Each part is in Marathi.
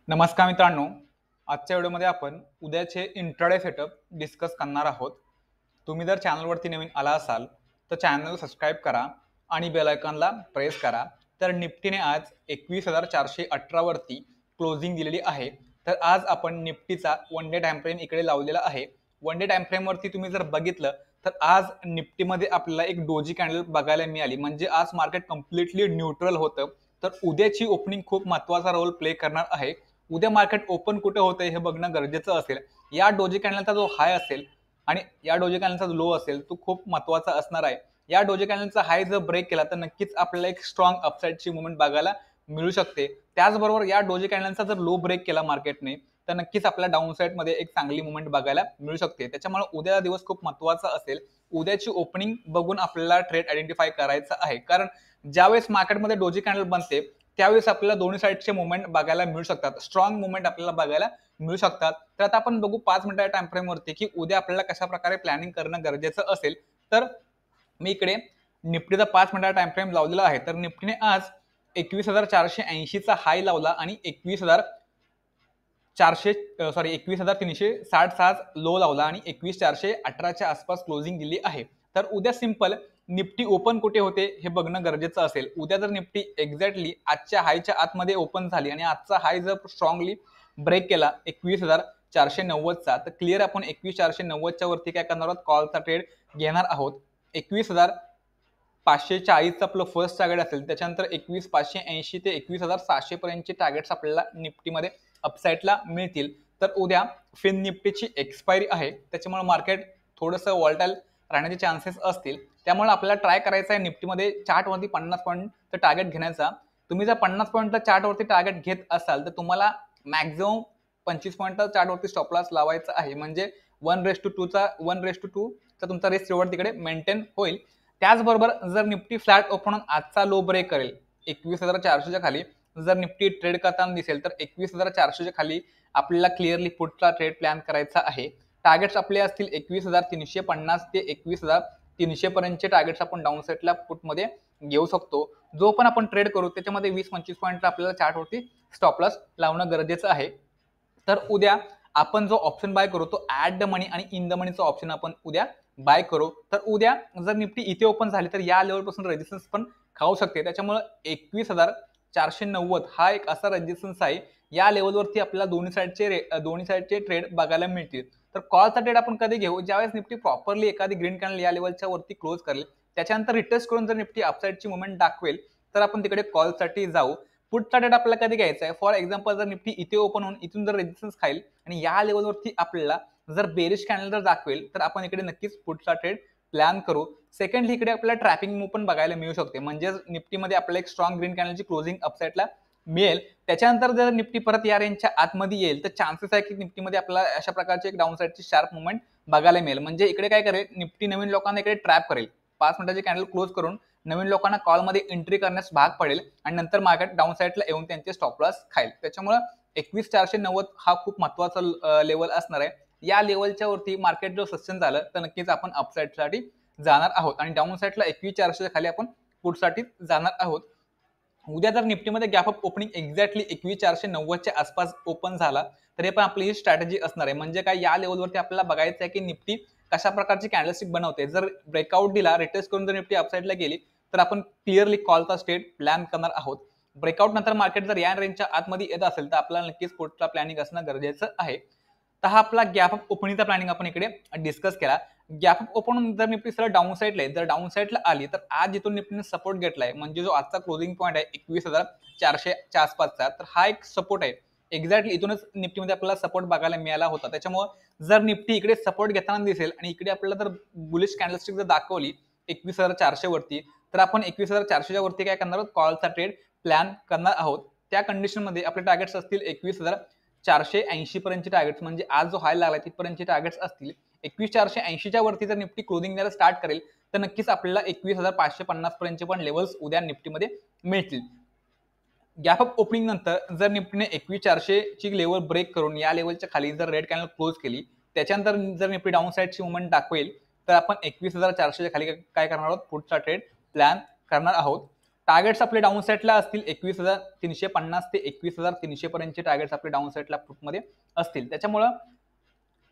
नमस्कार मित्रांनो, आजच्या व्हिडिओमध्ये आपण उद्याचे इंट्राडे सेटअप डिस्कस करणार आहोत. तुम्ही जर चॅनलवरती नवीन आला असाल तर चॅनल सबस्क्राईब करा आणि बेल आयकॉनला प्रेस करा. तर निफ्टीने आज 21,418 वरती क्लोजिंग दिलेली आहे. तर आज आपण निफ्टीचा वन डे टाइम फ्रेम इकडे लावलेला आहे. वन डे टाइम फ्रेम वरती तुम्ही जर बघितलं तर आज निफ्टीमध्ये आपल्याला एक डोजी कॅन्डल बघायला मिळाली, म्हणजे आज मार्केट कम्प्लिटली न्यूट्रल होतं. तर उद्याची ओपनिंग खूप महत्त्वाचा रोल प्ले करणार आहे. उद्या मार्केट ओपन कुठे होते हे बघणं गरजेचं असेल. या डोजी कॅन्डलचा जो हाय असेल आणि या डोजी कॅन्डलचा जो लो असेल तो खूप महत्त्वाचा असणार आहे. या डोजी कॅन्डलचा हाय जर ब्रेक केला तर नक्कीच आपल्याला एक स्ट्रॉंग अपसाइडची मुवमेंट बघायला मिळू शकते. त्याचबरोबर या डोजी कॅन्डलचा जर लो ब्रेक केला मार्केटने तर नक्कीच आपल्याला डाऊन साइडमध्ये एक चांगली मुवमेंट बघायला मिळू शकते. त्याच्यामुळे उद्याचा दिवस खूप महत्त्वाचा असेल. उद्याची ओपनिंग बघून आपल्याला ट्रेड आयडेंटिफाय करायचा आहे, कारण ज्यावेळेस मार्केटमध्ये डोजी कॅन्डल बनते त्यावेळेस आपल्याला दोन्ही साईडचे मुवमेंट बघायला मिळू शकतात, स्ट्रॉंग मुवमेंट आपल्याला बघायला मिळू शकतात. तर आता आपण बघू 5 मिनिटाच्या टाइम फ्रेम वरती की उद्या आपल्याला कशा प्रकारे प्लॅनिंग करणं गरजेचं असेल. तर मी इकडे निफ्टीचा 5 मिनिटाचा टाइम फ्रेम लावलेला आहे. तर निफ्टीने आज 21,480 चा हाय लावला आणि 21,366 लो लावला आणि 21,418 च्या आसपास क्लोजिंग दिली आहे. तर उद्या सिंपल निफ्टी ओपन कुठे होते हे बघणं गरजेचं असेल. उद्या जर निफ्टी एक्झॅक्टली आजच्या हायच्या आतमध्ये ओपन झाली आणि आजचा हाय जर स्ट्रॉंगली ब्रेक केला 21,490 चा, तर क्लिअर आपण 21,490 च्या वरती काय करणार आहोत, कॉलचा ट्रेड घेणार आहोत. 21,540 चा आपलं फर्स्ट टार्गेट असेल, त्याच्यानंतर 21,580 ते 21,700 पर्यंतचे टार्गेट्स आपल्याला निफ्टीमध्ये अपसाइडला मिळतील. तर उद्या फिन निफ्टीची एक्सपायरी आहे, त्याच्यामुळे मार्केट थोडंसं वॉल्टाईल राहण्याचे चान्सेस असतील. त्यामुळे आपल्याला ट्राय करायचं आहे निफ्टीमध्ये चार्टवरती 50 पॉईंटचं टार्गेट घेण्याचा. तुम्ही जर 50 पॉईंटचा चार्टवरती टार्गेट घेत असाल तर तुम्हाला मॅक्झिमम 25 पॉईंटचा चार्टवरती स्टॉप लॉस लावायचा आहे, म्हणजे 1:2 चा तुमचा रिस्क रिवॉर्ड तिकडे मेंटेन होईल. त्याचबरोबर जर निफ्टी फ्लॅट ओपन आजचा लो ब्रेक करेल 21,400 च्या खाली, जर निफ्टी ट्रेड करताना दिसेल तर 21,400 च्या खाली आपल्याला क्लिअरली पुटचा ट्रेड प्लॅन करायचा आहे. टार्गेट्स आपले असतील 21,350 ते 21,300 पर्यंतचे टार्गेट्स आपण डाऊन साईडला पुटमध्ये घेऊ शकतो. जो पण आपण ट्रेड करू त्याच्यामध्ये 20-25 पॉईंटचा आपल्याला चार्टवरती स्टॉप लॉस लावणं गरजेचं आहे. तर उद्या आपण जो ऑप्शन बाय करू तो ऍट द मनी आणि इन द मनीचा ऑप्शन आपण उद्या बाय करू. तर उद्या जर निफ्टी इथे ओपन झाली तर या लेवलपासून रेजिस्टन्स पण खाऊ शकते. त्याच्यामुळे 21,490 हा एक असा रेजिस्टन्स आहे, या लेवलवरती आपल्याला दोन्ही साईडचे ट्रेड बघायला मिळतील. तर कॉलचा ट्रेड आपण कधी घेऊ, ज्यावेळेस निफ्टी प्रॉपरली एखादी ग्रीन कॅन्डल या लेवलच्या वरती क्लोज करेल, त्याच्यानंतर रिटेस्ट करून जर निफ्टी अपसाइडची मुवमेंट दाखवेल तर आपण तिकडे कॉलसाठी जाऊ. पुटचा ट्रेड आपल्याला कधी घ्यायचा आहे, फॉर एक्झाम्पल जर निफ्टी इथे ओपन होऊन इथून जर रेजिस्टन्स खाईल आणि या लेवलवरती आपल्याला जर बेरिश कॅन्डल जर दाखवेल तर आपण इकडे नक्कीच पुटचा ट्रेड प्लॅन करू. सेकंडली इकडे आपल्याला ट्रॅपिंग मूव पण बघायला मिळू शकते, म्हणजे निफ्टीमध्ये आपल्याला एक स्ट्रॉंग ग्रीन कॅन्डलची क्लोजिंग अपसाइडला मिळेल. त्याच्यानंतर जर निफ्टी परत या रेंजच्या आतमध्ये येईल तर चान्सेस आहे की निफ्टीमध्ये आपल्याला अशा प्रकारची एक डाऊन साईडची शार्प मुवमेंट बघायला मिळेल. म्हणजे इकडे काय करेल, निफ्टी नवीन लोकांना इकडे ट्रॅप करेल, 5 मिनिटाची कॅन्डल क्लोज करून नवीन लोकांना कॉलमध्ये एंट्री करण्यास भाग पडेल आणि नंतर मार्केट डाऊन साईडला येऊन त्यांचे स्टॉप लॉस खाईल. त्याच्यामुळे 21,490 हा खूप महत्त्वाचा लेवल असणार आहे. या लेवलच्या वरती मार्केट जर सस्टेन झालं तर नक्कीच आपण अपसाइडसाठी जाणार आहोत आणि डाऊन साईडला 21,400 खाली आपण पुटसाठी जाणार आहोत. उद्या जर निफ्टीमध्ये गॅप अप ओपनिंग एक्झॅक्टली 21,490 च्या आसपास ओपन झाला तर हे पण आपली ही स्ट्रॅटेजी असणार आहे. म्हणजे काय, या लेवलवरती आपल्याला बघायचं आहे की निफ्टी कशा प्रकारची कॅन्डलस्टिक बनवते. जर ब्रेकआउट दिला, रिटेस्ट करून जर निफ्टी अपसाइडला गेली तर आपण क्लिअरली कॉलचा स्टेट प्लॅन करणार आहोत. ब्रेकआउट नंतर मार्केट जर या रेंजच्या आतमध्ये येत असेल तर आपल्याला नक्कीच पुटचा प्लॅनिंग असणं गरजेचं आहे. तर हा आपला गॅप अप ओपनिंगचा प्लॅनिंग आपण इकडे डिस्कस केला. गॅप अप ओपन जर निफ्टी सरळ डाऊन साईडला आहे, जर डाऊन साईडला आली तर आज जिथून निफ्टीने सपोर्ट घेतलाय, म्हणजे जो आजचा क्लोजिंग पॉईंट आहे 21,400 च्या आसपासचा, तर हा एक सपोर्ट आहे. एक्झॅक्टली इथूनच निफ्टीमध्ये आपल्याला सपोर्ट बघायला मिळाला होता. त्याच्यामुळे जर निफ्टी इकडे सपोर्ट घेताना दिसेल आणि इकडे आपल्याला जर बुलिश कॅन्डलस्टिक जर दाखवली 21,400 वरती, तर आपण 21,400 च्या वरती काय करणार आहोत, कॉलचा ट्रेड प्लॅन करणार आहोत. त्या कंडिशनमध्ये आपले टार्गेट्स असतील 21,480 पर्यंतचे टार्गेट्स, म्हणजे आज जो हाय लागला तिथपर्यंतचे टार्गेट्स असतील. 21,480 च्या वरती जर निफ्टी क्लोजिंग द्यायला स्टार्ट करेल तर नक्कीच आपल्याला 21,550 पर्यंतचे पण लेवल्स उद्या निफ्टीमध्ये मिळतील. गॅप अप ओपनिंग नंतर जर निफ्टीने 21,400 ची लेवल ब्रेक करून या लेवलच्या खाली जर रेड कॅन्डल क्लोज केली, त्याच्यानंतर जर निफ्टी डाऊन साईडची मुवमेंट दाखवेल तर आपण 21,400 च्या खाली काय करणार आहोत, पुटचा ट्रेड प्लॅन करणार आहोत. टार्गेट्स आपले डाऊन साईडला असतील 21,350 ते 21,300 पर्यंतचे टार्गेट्स आपले डाऊन साईडला पुटमध्ये असतील. त्याच्यामुळं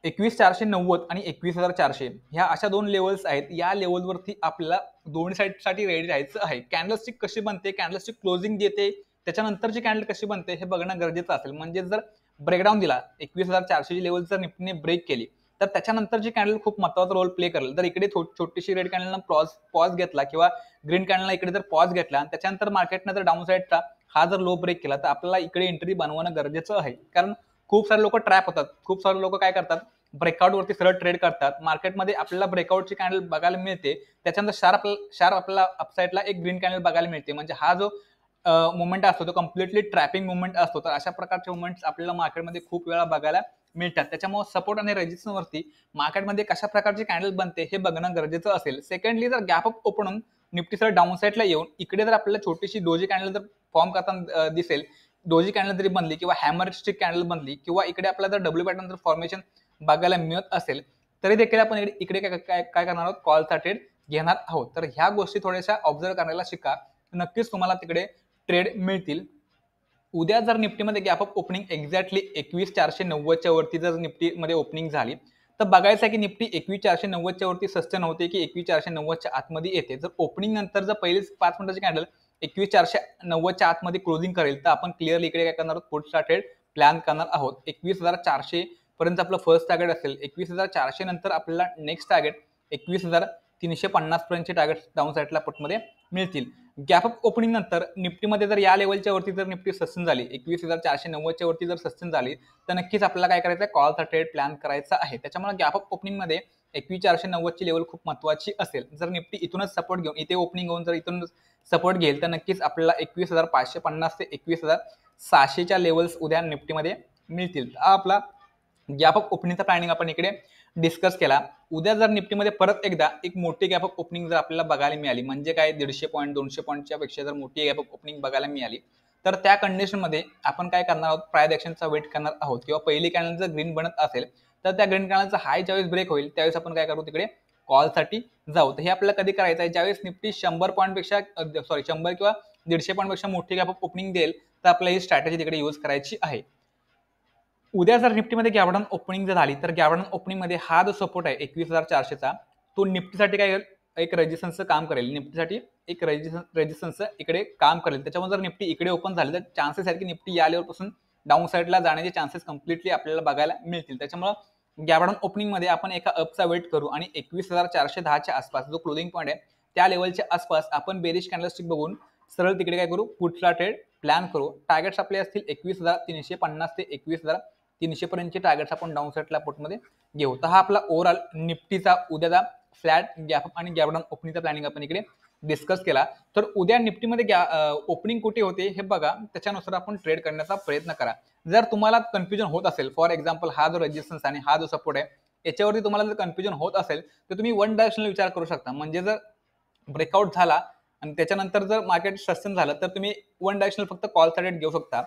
21,490 आणि 21,400 ह्या अशा दोन लेवल्स आहेत. या लेवलवरती आपल्याला दोन साईडसाठी रेडी राहायचं आहे. कॅन्डलस्टिक कशी बनते, कॅन्डलस्टिक क्लोजिंग देते, त्याच्यानंतरची कॅन्डल कशी बनते हे बघणं गरजेचं असेल. म्हणजे जर ब्रेकडाऊन दिला 21,400 लेवल जर निफ्टीने ब्रेक केली तर त्याच्यानंतरची कॅन्डल खूप महत्त्वाचा रोल प्ले करेल. जर इकडे छोटीशी रेड कॅन्डलनं पॉज घेतला किंवा ग्रीन कॅन्डलला इकडे जर पॉज घेतला आणि त्याच्यानंतर मार्केटनं जर डाऊन साईडचा हा जर लो ब्रेक केला तर आपल्याला इकडे एंट्री बनवणं गरजेचं आहे. कारण खूप सारे लोक ट्रॅप होतात. खूप सारे लोक काय करतात, ब्रेकआउट वरती सरळ ट्रेड करतात. मार्केटमध्ये आपल्याला ब्रेकआउटची कॅन्डल बघायला मिळते, त्याच्यानंतर शार्प आपल्याला अपसाईडला एक ग्रीन कॅन्डल बघायला मिळते. म्हणजे हा जो मुवमेंट असतो तो कम्प्लिटली ट्रॅपिंग मुवमेंट असतो. तर अशा प्रकारचे मुवमेंट्स आपल्याला मार्केटमध्ये खूप वेळा बघायला मिळतात. त्याच्यामुळे सपोर्ट आणि रेजिस्टन्स वरती मार्केटमध्ये कशा प्रकारची कॅन्डल बनते हे बघणं गरजेचं असेल. सेकंडली, जर गॅप अप ओपन होऊन निफ्टी सर डाऊन साईडला येऊन इकडे जर आपल्याला छोटीशी डोजी कॅन्डल जर फॉर्म करताना दिसेल, डोजी कॅन्डल जरी बनली किंवा हॅमर स्टिक कॅन्डल बनली किंवा इकडे आपल्याला जर डब्ल्यू पॅटर्न जर फॉर्मेशन बघायला मिळत असेल तरी देखील आपण इकडे काय करणार आहोत, कॉलचा ट्रेड घेणार आहोत. तर ह्या गोष्टी थोड्याशा ऑब्झर्व करायला शिका, नक्कीच तुम्हाला तिकडे ट्रेड मिळतील. उद्या जर निफ्टीमध्ये गॅप अप ओपनिंग एक्झॅक्टली 21,490च्या वरती जर निफ्टीमध्ये ओपनिंग झाली तर बघायचं आहे की निफ्टी 21,490च्या वरती सस्टेन होते की 21,490च्या आतमध्ये येते. जर ओपनिंग नंतर जर पहिलीच 5 मिनिटाची कॅन्डल 21,490च्या आतमध्ये क्लोजिंग करेल तर आपण क्लिअरली इकडे काय करणार आहोत, पुढचा ट्रेड प्लॅन करणार आहोत. 21,400 पर्यंत आपलं फर्स्ट टार्गेट असेल. 21,400 नंतर आपल्याला नेक्स्ट टार्गेट 21,350 पर्यंतचे टार्गेट डाऊन साईडला पुटमध्ये मिळतील. गॅप अप ओपनिंग नंतर निफ्टीमध्ये जर या लेवलच्या वरती जर निफ्टी सस्टेन झाली, 21,490च्या वरती जर सस्टेन झाली तर नक्कीच आपल्याला काय करायचं आहे, कॉलचा ट्रेड प्लॅन करायचा आहे. त्याच्यामुळे गॅप अप ओपनिंग मध्ये 21,490ची लेवल खूप महत्वाची असेल. जर निफ्टी इथूनच सपोर्ट घेऊन, इथे ओपनिंग होऊन जर इथून सपोर्ट घेईल तर नक्कीच आपल्याला 21,550 ते 21,600च्या लेवल्स उद्या निफ्टीमध्ये मिळतील. हा आपला गॅप अप ओपनिंगचा प्लॅनिंग आपण इकडे डिस्कस केला. उद्या जर निफ्टीमध्ये परत एकदा एक मोठी गॅप अप ओपनिंग जर आपल्याला बघायला मिळाली, म्हणजे काय 150 पॉईंट 200 पॉईंटच्या पेक्षा जर मोठी गॅप अप ओपनिंग बघायला मिळाली तर त्या कंडिशनमध्ये आपण काय करणार आहोत, प्राइस ऍक्शनचा वेट करणार आहोत. किंवा पहिली कॅन्डल जर ग्रीन बनत असेल तर त्या ग्रीन कॅन्डलचा हाय ज्यावेळेस ब्रेक होईल त्यावेळेस आपण काय करू, तिकडे कॉलसाठी जाऊ. तर हे आपल्याला कधी करायचं आहे, ज्यावेळेस निफ्टी 100 पॉईंटपेक्षा 100 किंवा 150 पॉईंटपेक्षा मोठी गॅप अप ओपनिंग देईल तर आपल्याला ही स्ट्रॅटेजी तिकडे यूज करायची आहे. उद्या जर निफ्टीमध्ये गॅप ओपनिंग जर झाली तर गॅप ओपनिंग मध्ये हा जो सपोर्ट आहे 21,400चा तो निफ्टीसाठी काय एक रेजिस्टन्सचं काम करेल. निफ्टीसाठी एक रेजिस्टन्सचं इकडे काम करेल. त्याच्यामुळे जर निफ्टी इकडे ओपन झाली तर चान्सेस आहेत की निफ्टी या लेवलपासून डाऊन साईडला जाण्याचे चान्सेस कम्प्लिटली आपल्याला बघायला मिळतील. त्याच्यामुळे गॅप ओपनिंग मध्ये आपण एका अपचा वेट करू आणि 21,410च्या आसपास जो क्लोजिंग पॉईंट आहे त्या लेवलच्या आसपास आपण बेरिश कॅन्डलस्टिक बघून सरळ तिकडे काय करू, पुढचा ट्रेड प्लॅन करू. टार्गेट्स आपले असतील 21,350 ते 21,300 पर्यंतचे टार्गेट्स आपण डाऊन साईडला पोर्टमध्ये घेऊ. तर हा आपला ओव्हरऑल निफ्टीचा उद्याचा फ्लॅट गॅप आणि गॅप डाऊन ओपनिंगचा प्लॅनिंग आपण इकडे डिस्कस केला. तर उद्या निफ्टीमध्ये ओपनिंग कुठे होते हे बघा, त्याच्यानुसार आपण ट्रेड करण्याचा प्रयत्न करा. जर तुम्हाला कन्फ्युजन होत असेल, फॉर एक्झाम्पल हा जो रेजिस्टन्स आणि हा जो सपोर्ट आहे याच्यावरती तुम्हाला जर कन्फ्युजन होत असेल तर तुम्ही वन डायरेक्शनल विचार करू शकता. म्हणजे जर ब्रेकआउट झाला आणि त्याच्यानंतर जर मार्केट सस्टेन झालं तर तुम्ही वन डायरेक्शनल फक्त कॉलचा रेट घेऊ शकता.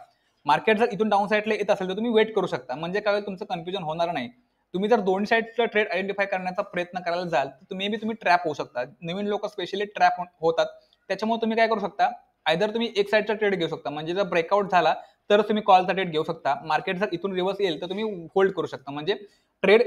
मार्केट जर इथून डाऊन साईडला येत असेल तर तुम्ही वेट करू शकता. म्हणजे काय, तुमचं कन्फ्युजन होणार नाही. तुम्ही जर दोन साईडचा ट्रेड आयडेंटिफाय करण्याचा प्रयत्न करायला जाल तर तुम्ही ट्रॅप होऊ शकता. नवीन लोक स्पेशली ट्रॅप होतात. त्याच्यामुळे तुम्ही काय करू शकता, आयदर तुम्ही एक साईडचा ट्रेड घेऊ शकता. म्हणजे जर ब्रेकआउट झाला तर तुम्ही कॉलचा ट्रेड घेऊ शकता. मार्केट जर इथून रिव्हर्स येईल तर तुम्ही होल्ड करू शकता, म्हणजे ट्रेड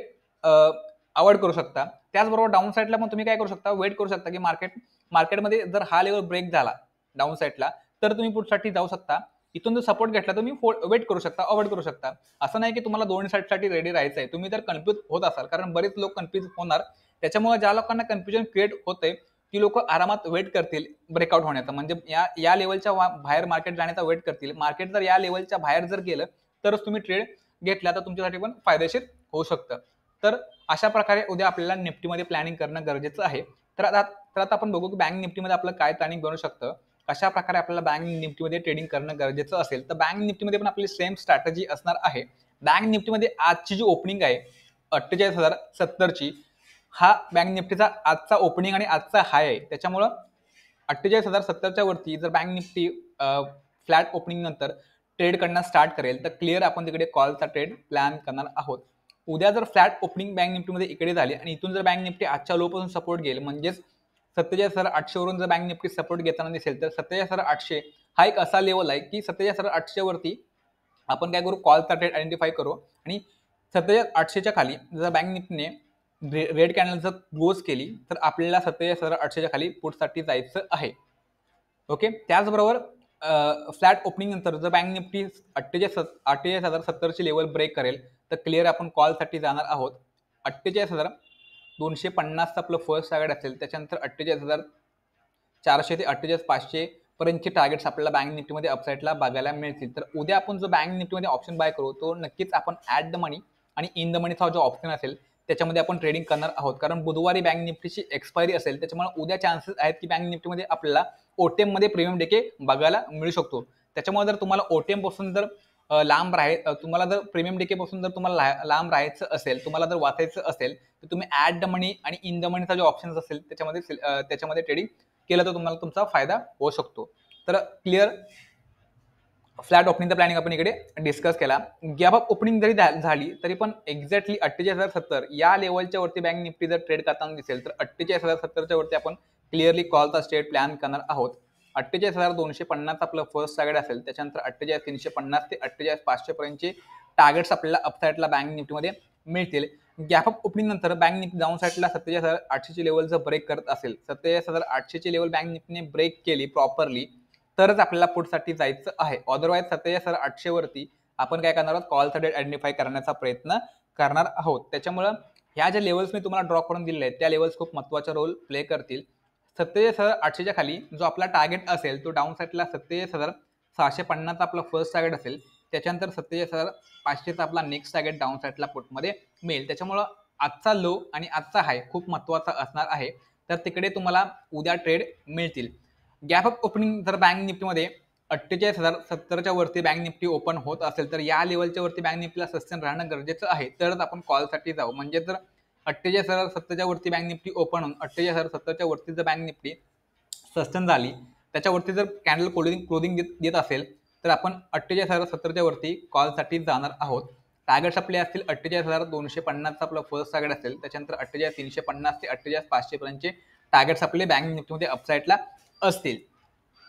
अवॉइड करू शकता. त्याचबरोबर डाऊन साईडला पण तुम्ही काय करू शकता, वेट करू शकता की मार्केटमध्ये जर हा लेवल ब्रेक झाला डाऊन साईडला तर तुम्ही पुढसाठी जाऊ शकता. इथून जर सपोर्ट घेतला तुम्ही वेट करू शकता, अवॉइड करू शकता. असं नाही की तुम्हाला दोन साईडसाठी रेडी राहायचं आहे. तुम्ही जर कन्फ्युज होत असाल, कारण बरेच लोक कन्फ्युज होणार, त्याच्यामुळे ज्या लोकांना कन्फ्युजन क्रिएट होते ती लोक आरामात वेट करतील ब्रेकआउट होण्याचा. म्हणजे या लेवलच्या बाहेर मार्केट जाण्याचा वेट करतील. मार्केट जर या लेवलच्या बाहेर जर गेलं तरच तुम्ही ट्रेड घेतला तर तुमच्यासाठी पण फायदेशीर होऊ शकतं. तर अशा प्रकारे उद्या आपल्याला निफ्टीमध्ये प्लॅनिंग करणं गरजेचं आहे. तर आता आपण बघू की बँक निफ्टीमध्ये आपलं काय प्लॅनिंग बनू शकतं, कशा प्रकारे आपल्याला बँक निफ्टीमध्ये ट्रेडिंग करणं गरजेचं असेल. तर बँक निफ्टीमध्ये पण आपली सेम स्ट्रॅटेजी असणार आहे. बँक निफ्टीमध्ये आजची जी ओपनिंग आहे 48,070ची, हा बँक निफ्टीचा आजचा ओपनिंग आणि आजचा हाय आहे. त्याच्यामुळं 48,070च्या वरती जर बँक निफ्टी फ्लॅट ओपनिंग नंतर ट्रेड करणं स्टार्ट करेल तर क्लिअर आपण तिकडे कॉलचा ट्रेड प्लॅन करणार आहोत. उद्या जर फ्लॅट ओपनिंग बँक निफ्टीमध्ये इकडे झाली आणि इथून जर बँक निफ्टी आजच्या लो पासून सपोर्ट घेईल, म्हणजेच 47,800 वरून जर बँक निफ्टी सपोर्ट घेताना दिसेल तर 47,800 हा एक असा लेवल आहे की 47,800 वरती आपण काय करू, कॉलचा ट्रेड आयडेंटिफाय करू आणि 47,800च्या खाली जर बँक निफ्टीने रेड कॅन्डल जर क्लोज केली तर आपल्याला 47,800च्या खाली पुटसाठी जायचं आहे. ओके, त्याचबरोबर फ्लॅट ओपनिंग नंतर जर बँक निफ्टी 48,070ची लेवल ब्रेक करेल तर क्लिअर आपण कॉलसाठी जाणार आहोत. 48,250चं आपलं फर्स्ट टार्गेट असेल, त्याच्यानंतर 48,400 ते 48,500 पर्यंतचे टार्गेट्स आपल्याला बँक निफ्टीमध्ये अपसाईडला बघायला मिळतील. तर उद्या आपण जो बँक निफ्टीमध्ये ऑप्शन बाय करू तो नक्कीच आपण ॲट द मनी आणि इन द मनीचा जो ऑप्शन असेल त्याच्यामध्ये आपण ट्रेडिंग करणार आहोत. कारण बुधवारी बँक निफ्टीची एक्सपायरी असेल, त्याच्यामुळे उद्या चान्सेस आहेत की बँक निफ्टीमध्ये आपल्याला ओटीएम मध्ये प्रीमियम डेके बघायला मिळू शकतो. त्याच्यामुळे जर तुम्हाला ओटीएम पासून जर तुम्हाला जर प्रीमियम डेके पासून जर तुम्हाला लांब राहायचं असेल, तुम्हाला जर वाचायचं असेल तर तुम्ही ॲट द मनी आणि इन द मनीचा जो ऑप्शन असेल त्याच्यामध्ये ट्रेडिंग केलं तर तुम्हाला तुमचा फायदा होऊ शकतो. तर क्लिअर फ्लॅट ओपनिंगचा प्लॅनिंग आपण इकडे डिस्कस केला. गॅप अप ओपनिंग जरी झाली तरी पण एक्झॅक्टली 48,070 या लेवलच्या वरती बँक निफ्टी जर ट्रेड करताना दिसेल तर 48,070च्या वरती आपण क्लिअरली कॉलचा स्ट्रेट प्लॅन करणार आहोत. 48,250 आपलं फर्स्ट टार्गेट असेल, त्याच्यानंतर 48,350 ते 48,500 पर्यंतचे टार्गेट्स आपल्याला अपसाईडला बँक निफ्टीमध्ये मिळतील. गॅप अप ओपनिंग नंतर बँक निफ्टी डाऊन साईडला 47,800ची लेवल जर ब्रेक करत असेल, 47,800ची लेवल बँक निफ्टीने ब्रेक केली प्रॉपरली तरच आपल्याला पुटसाठी जायचं आहे. अदरवाईज 47,800 वरती आपण काय करणार आहोत, कॉलचा डेट आयडेंटिफाय करण्याचा प्रयत्न करणार आहोत. त्याच्यामुळं ह्या ज्या लेवल्स मी तुम्हाला ड्रॉ करून दिलेले आहेत त्या लेवल्स खूप महत्त्वाचा रोल प्ले करतील. 47,800च्या खाली जो आपला टार्गेट असेल तो डाऊन साईडला 47,650 आपला फर्स्ट टार्गेट असेल, त्याच्यानंतर 47,500चा आपला नेक्स्ट टार्गेट डाऊन साईडला पुटमध्ये मिळेल. त्याच्यामुळं आजचा लो आणि आजचा हाय खूप महत्त्वाचा असणार आहे. तर तिकडे तुम्हाला उद्या ट्रेड मिळतील. गॅप अप ओपनिंग जर बँक निफ्टीमध्ये 48,070च्या वरती बँक निफ्टी ओपन होत असेल तर या लेवलच्या वरती बँक निफ्टीला सस्टेन राहणं गरजेचं आहे, तरच आपण कॉलसाठी जाऊ. म्हणजे जर 48,070च्या वरती बँक निफ्टी ओपन होऊन 48,070च्या वरती जर बँक निफ्टी सस्टेन झाली, त्याच्यावरती जर कॅन्डल क्लोजिंग देत असेल तर आपण 48,070च्या वरती कॉलसाठी जाणार आहोत. टार्गेट्स आपले असतील 48,250 आपलं फर्स्ट टार्गेट असेल, त्याच्यानंतर 48,350 ते 48,500 पर्यंतचे टार्गेट्स आपले बँक निफ्टीमध्ये अपसाईडला असतील.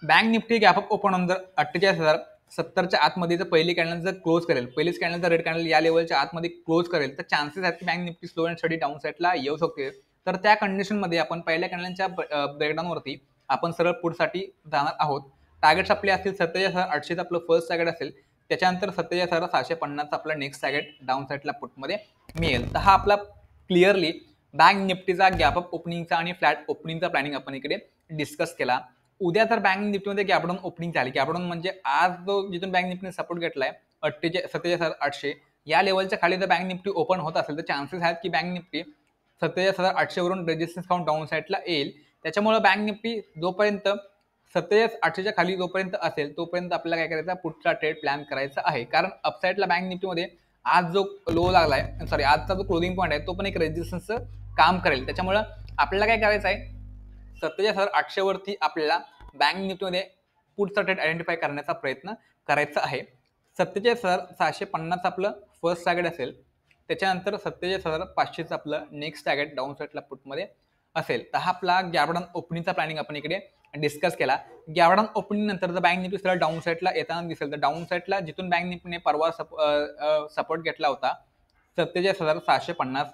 Bank Nifty gap up open होऊन जर 48,070च्या आतमध्ये जर पहिली कॅन्डल जर क्लोज करेल, पहिलीच कॅन्डल जर रेड कॅन्डल या लेवलच्या आतमध्ये क्लोज करेल तर चान्सेस आहेत की bank Nifty slow and study down साईडला येऊ शकते. तर त्या कंडिशनमध्ये आपण पहिल्या कॅन्डलच्या ब्रेकडाऊनवरती आपण सरळ पुटसाठी जाणार आहोत. टार्गेट्स आपले असतील 47,800 आपलं फर्स्ट टार्गेट असेल, त्याच्यानंतर 47,650 आपला नेक्स्ट टार्गेट डाऊन साईडला पुटमध्ये मिळेल. तर हा आपला क्लिअरली बँक निफ्टीचा गॅप अप ओपनिंगचा आणि फ्लॅट ओपनिंगचा प्लॅनिंग आपण इकडे डिस्कस केला. उद्या तर बँक निफ्टीमध्ये गॅपडाऊन ओपनिंग झाली, गॅपडाऊन म्हणजे आज जो जिथून बँक निफ्टीने सपोर्ट घेतलाय 47,800 या लेवलच्या खाली जर बँक निफ्टी ओपन होत असेल तर चान्सेस आहेत की बँक निफ्टी 47,800 वरून रेजिस्टन्स काउंट डाऊन साईडला येईल. त्याच्यामुळे बँक निफ्टी जोपर्यंत 47,800च्या खाली जोपर्यंत असेल तोपर्यंत आपल्याला काय करायचं, पुढचा ट्रेड प्लॅन करायचा आहे. कारण अपसाईडला बँक निफ्टीमध्ये आज जो लो लागलाय, आजचा जो क्लोजिंग पॉईंट आहे तो पण एक रेजिस्टन्सचं काम करेल. त्याच्यामुळं आपल्याला काय करायचं आहे, 47,800 वरती आपल्याला बँक निफ्टीमध्ये पुढचा ट्रेड आयडेंटिफाय करण्याचा प्रयत्न करायचा आहे. 47,650 आपलं फर्स्ट टार्गेट असेल, त्याच्यानंतर 47,500 आपलं नेक्स्ट टार्गेट डाऊन साईडला पुटमध्ये असेल. तर हा आपला गॅपडाऊन ओपनिंगचा प्लॅनिंग आपण इकडे डिस्कस केला. गॅपडाऊन ओपनिंग नंतर जर बँक निफ्टी सरळ डाऊन साईडला येताना दिसेल तर डाऊन साईडला जिथून बँक निफ्टीने परवा सपोर्ट घेतला होता 47,650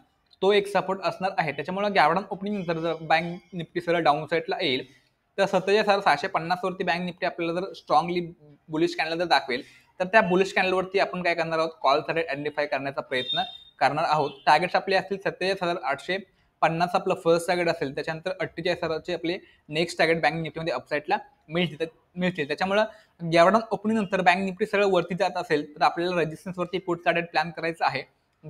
तो एक सपोर्ट असणार आहे. त्याच्यामुळे गॅपडाऊन ओपनिंग नंतर जर बँक निफ्टी सरळ डाऊन साईडला येईल तर 47,650 वरती बँक निफ्टी आपल्याला जर स्ट्रॉंगली बुलिश कॅन्डल जर दाखवेल तर त्या बुलिश कॅन्डलवरती आपण काय करणार आहोत, कॉलचा रेट आयडेंटिफाय करण्याचा प्रयत्न करणार आहोत. टार्गेट्स आपले असतील 47,850 आपलं फर्स्ट टार्गेट असेल, त्याच्यानंतर 48,000चे आपले नेक्स्ट टार्गेट बँक निफ्टीमध्ये अपसाईडला मिळतील. त्याच्यामुळे गॅपडाऊन ओपनिंग नंतर बँक निफ्टी सरळ वरती जात असेल तर आपल्याला रेजिस्टन्सवरती पुट टार्गेट प्लॅन करायचं आहे.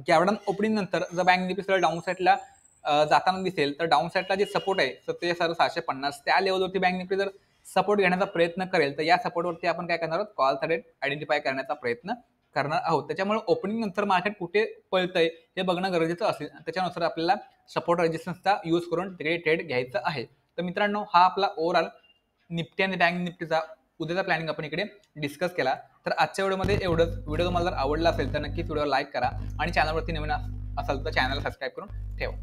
गॅपडाऊन ओपनिंग नंतर जर बँक निफ्टी सरळ डाऊन साईडला जाताना दिसेल तर डाऊन साईडला जे सपोर्ट आहे 47,650 त्या लेवलवरती बँक निफ्टी जर सपोर्ट घेण्याचा प्रयत्न करेल तर या सपोर्टवरती आपण काय करणार आहोत, कॉलचा रेट आयडेंटिफाय करण्याचा प्रयत्न करणार आहोत. त्याच्यामुळे ओपनिंग नंतर मार्केट कुठे पळतंय हे बघणं गरजेचं असेल, त्याच्यानुसार आपल्याला सपोर्ट रेजिस्टन्सचा यूज करून तिकडे ट्रेड घ्यायचा आहे. तर मित्रांनो, हा आपला ओव्हरऑल निफ्टी आणि बँक निफ्टीचा उद्याचा प्लॅनिंग आपण इकडे डिस्कस केला. तर आजच्या व्हिडिओमध्ये एवढंच. व्हिडिओ तुम्हाला जर आवडला असेल तर नक्कीच व्हिडिओ लाईक करा आणि चॅनलवरती नवीन असाल तर चॅनल सबस्क्राईब करून ठेवा.